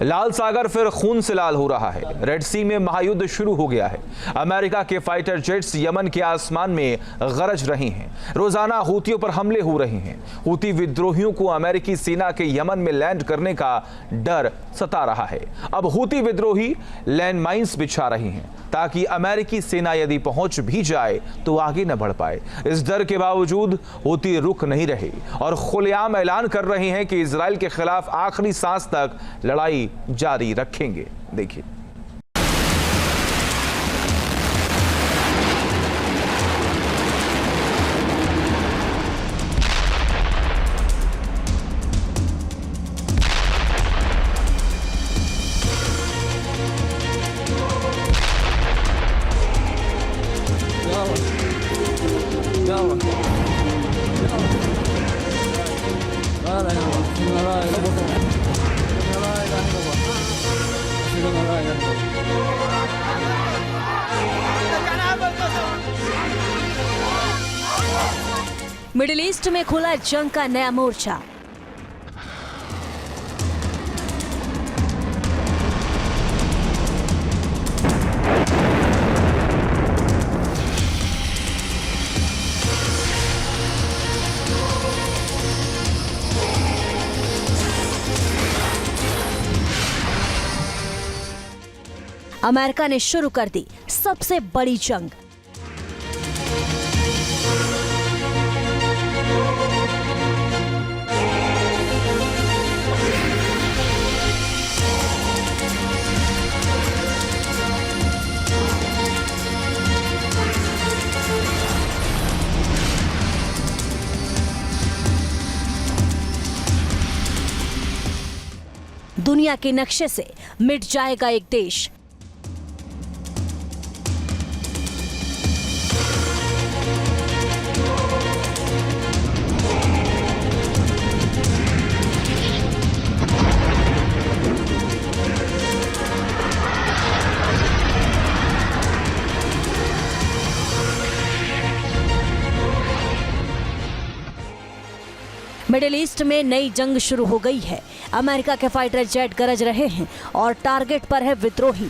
लाल सागर फिर खून से लाल हो रहा है। रेड सी में महायुद्ध शुरू हो गया है। अमेरिका के फाइटर जेट्स यमन के आसमान में गरज रहे हैं। रोजाना हूतियों पर हमले हो रहे हैं। हूती विद्रोहियों को अमेरिकी सेना के यमन में लैंड करने का डर सता रहा है। अब हूती विद्रोही लैंडमाइंस बिछा रहे हैं ताकि अमेरिकी सेना यदि पहुंच भी जाए तो आगे न बढ़ पाए। इस डर के बावजूद हूती रुक नहीं रहे और खुलेआम ऐलान कर रहे हैं कि इजराइल के खिलाफ आखिरी सांस तक लड़ाई जारी रखेंगे। देखिए, मिडिल ईस्ट में खुला जंग का नया मोर्चा। अमेरिका ने शुरू कर दी सबसे बड़ी जंग। दुनिया के नक्शे से मिट जाएगा एक देश। मिडिल ईस्ट में नई जंग शुरू हो गई है। अमेरिका के फाइटर जेट गरज रहे हैं और टारगेट पर है विद्रोही।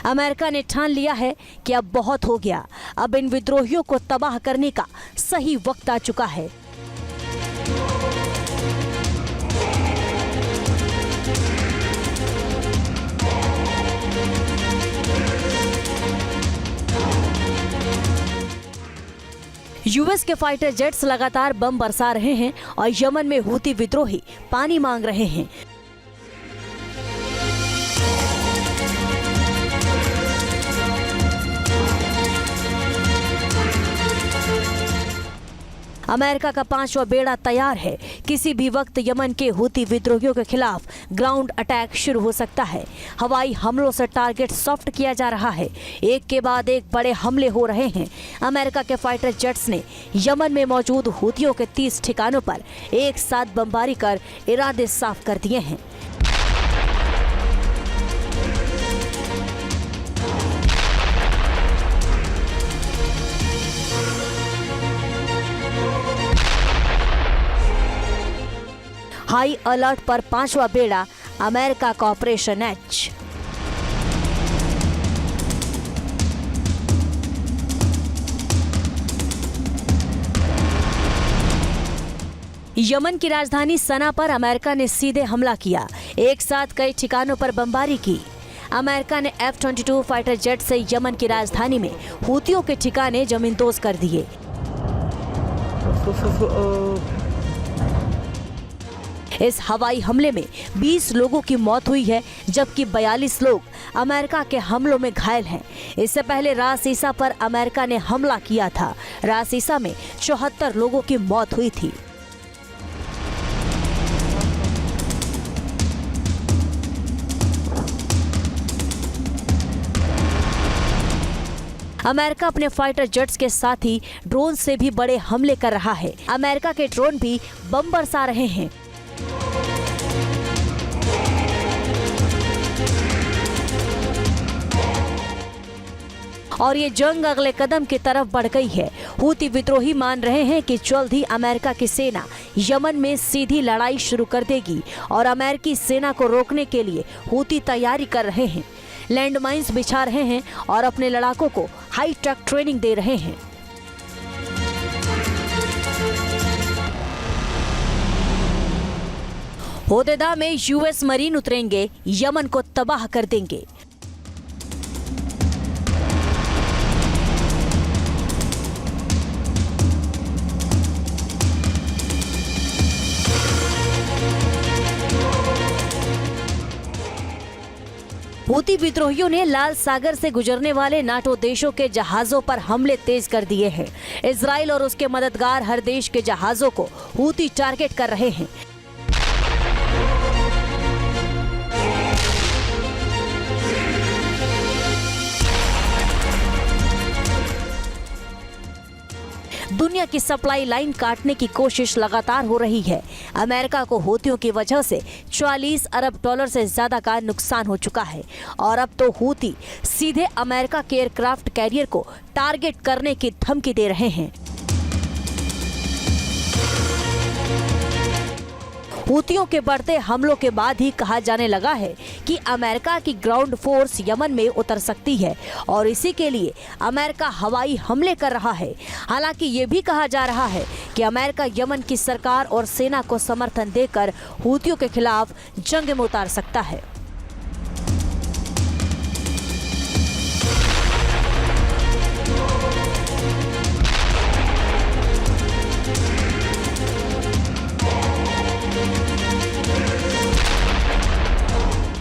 अमेरिका ने ठान लिया है कि अब बहुत हो गया। अब इन विद्रोहियों को तबाह करने का सही वक्त आ चुका है। यूएस के फाइटर जेट्स लगातार बम बरसा रहे हैं और यमन में हूती विद्रोही पानी मांग रहे हैं। अमेरिका का 5वां बेड़ा तैयार है। किसी भी वक्त यमन के हूती विद्रोहियों के खिलाफ ग्राउंड अटैक शुरू हो सकता है। हवाई हमलों से टारगेट सॉफ्ट किया जा रहा है। एक के बाद एक बड़े हमले हो रहे हैं। अमेरिका के फाइटर जेट्स ने यमन में मौजूद हूतियों के 30 ठिकानों पर एक साथ बमबारी कर इरादे साफ कर दिए हैं। हाई अलर्ट पर 5वां बेड़ा अमेरिका का ऑपरेशन एच। यमन की राजधानी सना पर अमेरिका ने सीधे हमला किया। एक साथ कई ठिकानों पर बमबारी की। अमेरिका ने F-22 फाइटर जेट से यमन की राजधानी में हूतियों के ठिकाने जमींदोज कर दिए। इस हवाई हमले में 20 लोगों की मौत हुई है, जबकि 42 लोग अमेरिका के हमलों में घायल हैं। इससे पहले रास ईसा पर अमेरिका ने हमला किया था। रास ईसा में 74 लोगों की मौत हुई थी। अमेरिका अपने फाइटर जेट्स के साथ ही ड्रोन से भी बड़े हमले कर रहा है। अमेरिका के ड्रोन भी बम बरसा रहे हैं। और ये जंग अगले कदम की तरफ बढ़ गई है। हूती विद्रोही मान रहे हैं कि जल्द ही अमेरिका की सेना यमन में सीधी लड़ाई शुरू कर देगी और अमेरिकी सेना को रोकने के लिए हूती तैयारी कर रहे हैं, लैंडमाइंस बिछा रहे हैं और अपने लड़ाकों को हाई टेक ट्रेनिंग दे रहे हैं। होदेदा में यूएस मरीन उतरेंगे, यमन को तबाह कर देंगे। हूती विद्रोहियों ने लाल सागर से गुजरने वाले नाटो देशों के जहाजों पर हमले तेज कर दिए हैं। इजराइल और उसके मददगार हर देश के जहाजों को हूती टारगेट कर रहे हैं। दुनिया की सप्लाई लाइन काटने की कोशिश लगातार हो रही है। अमेरिका को हूतियों की वजह से 44 अरब डॉलर से ज्यादा का नुकसान हो चुका है और अब तो हूती सीधे अमेरिका के एयरक्राफ्ट कैरियर को टारगेट करने की धमकी दे रहे हैं। हूतियों के बढ़ते हमलों के बाद ही कहा जाने लगा है कि अमेरिका की ग्राउंड फोर्स यमन में उतर सकती है और इसी के लिए अमेरिका हवाई हमले कर रहा है। हालांकि ये भी कहा जा रहा है कि अमेरिका यमन की सरकार और सेना को समर्थन देकर हूतियों के खिलाफ जंग में उतार सकता है।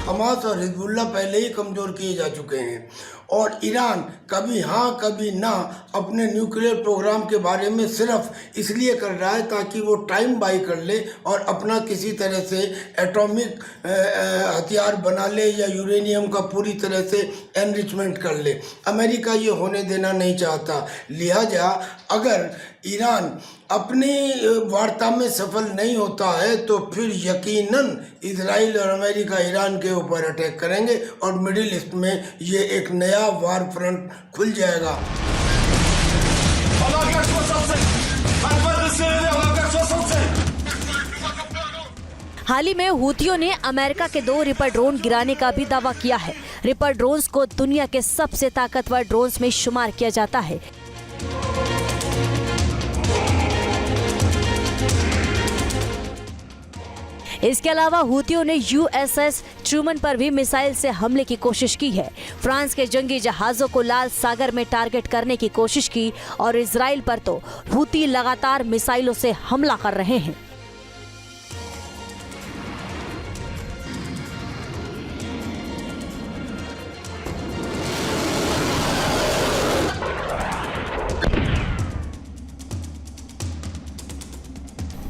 हमास और हिजबुल्लाह पहले ही कमज़ोर किए जा चुके हैं और ईरान कभी हाँ कभी ना अपने न्यूक्लियर प्रोग्राम के बारे में सिर्फ इसलिए कर रहा है ताकि वो टाइम बाई कर ले और अपना किसी तरह से एटॉमिक हथियार बना ले या यूरेनियम का पूरी तरह से एनरिचमेंट कर ले। अमेरिका ये होने देना नहीं चाहता। लिहाजा अगर ईरान अपनी वार्ता में सफल नहीं होता है तो फिर यकीनन इजराइल और अमेरिका ईरान के ऊपर अटैक करेंगे और मिडिल ईस्ट में ये एक नया वार फ्रंट खुल जाएगा। हाल ही में हूतियों ने अमेरिका के 2 रिपर ड्रोन गिराने का भी दावा किया है। रिपर ड्रोन्स को दुनिया के सबसे ताकतवर ड्रोन्स में शुमार किया जाता है। इसके अलावा हूतियों ने यूएसएस ट्रूमन पर भी मिसाइल से हमले की कोशिश की है। फ्रांस के जंगी जहाजों को लाल सागर में टारगेट करने की कोशिश की और इजराइल पर तो हूती लगातार मिसाइलों से हमला कर रहे हैं।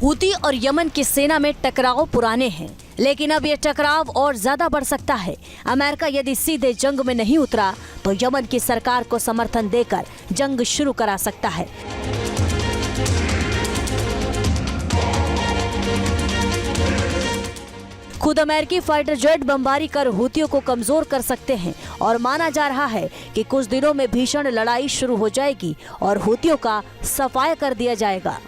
हूती और यमन की सेना में टकराव पुराने हैं, लेकिन अब यह टकराव और ज्यादा बढ़ सकता है। अमेरिका यदि सीधे जंग में नहीं उतरा तो यमन की सरकार को समर्थन देकर जंग शुरू करा सकता है। खुद अमेरिकी फाइटर जेट बमबारी कर हूतियों को कमजोर कर सकते हैं और माना जा रहा है कि कुछ दिनों में भीषण लड़ाई शुरू हो जाएगी और हूतियों का सफाया कर दिया जाएगा।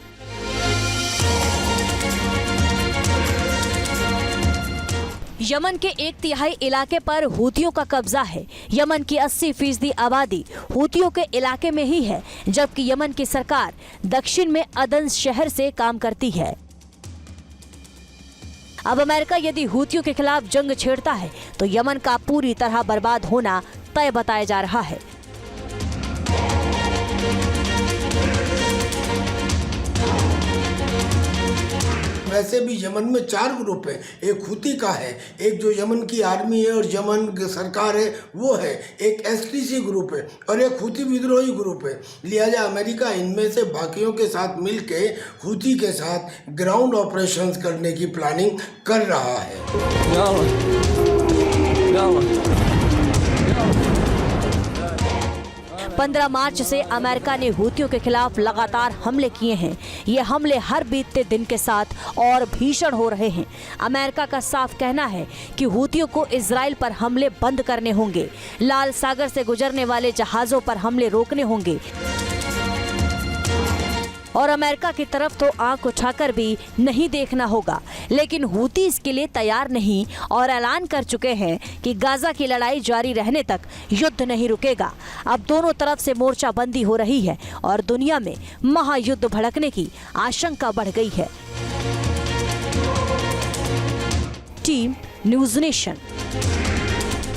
यमन के 1/3 इलाके पर हूतियों का कब्जा है। यमन की 80% आबादी हूतियों के इलाके में ही है, जबकि यमन की सरकार दक्षिण में अदन शहर से काम करती है। अब अमेरिका यदि हूतियों के खिलाफ जंग छेड़ता है तो यमन का पूरी तरह बर्बाद होना तय बताया जा रहा है। वैसे भी यमन में 4 ग्रुप हैं। एक हूती का है, एक जो यमन की आर्मी है और यमन की सरकार है वो है, एक एसटीसी ग्रुप है और एक हूती विद्रोही ग्रुप है। लिहाजा अमेरिका इनमें से बाकियों के साथ मिलके हूती के साथ ग्राउंड ऑपरेशंस करने की प्लानिंग कर रहा है। 15 मार्च से अमेरिका ने हूतियों के खिलाफ लगातार हमले किए हैं। ये हमले हर बीतते दिन के साथ और भीषण हो रहे हैं। अमेरिका का साफ कहना है कि हूतियों को इजराइल पर हमले बंद करने होंगे, लाल सागर से गुजरने वाले जहाजों पर हमले रोकने होंगे और अमेरिका की तरफ तो आंख उठाकर भी नहीं देखना होगा। लेकिन हूती इसके लिए तैयार नहीं और ऐलान कर चुके हैं कि गाजा की लड़ाई जारी रहने तक युद्ध नहीं रुकेगा। अब दोनों तरफ से मोर्चाबंदी हो रही है और दुनिया में महायुद्ध भड़कने की आशंका बढ़ गई है। Team news nation.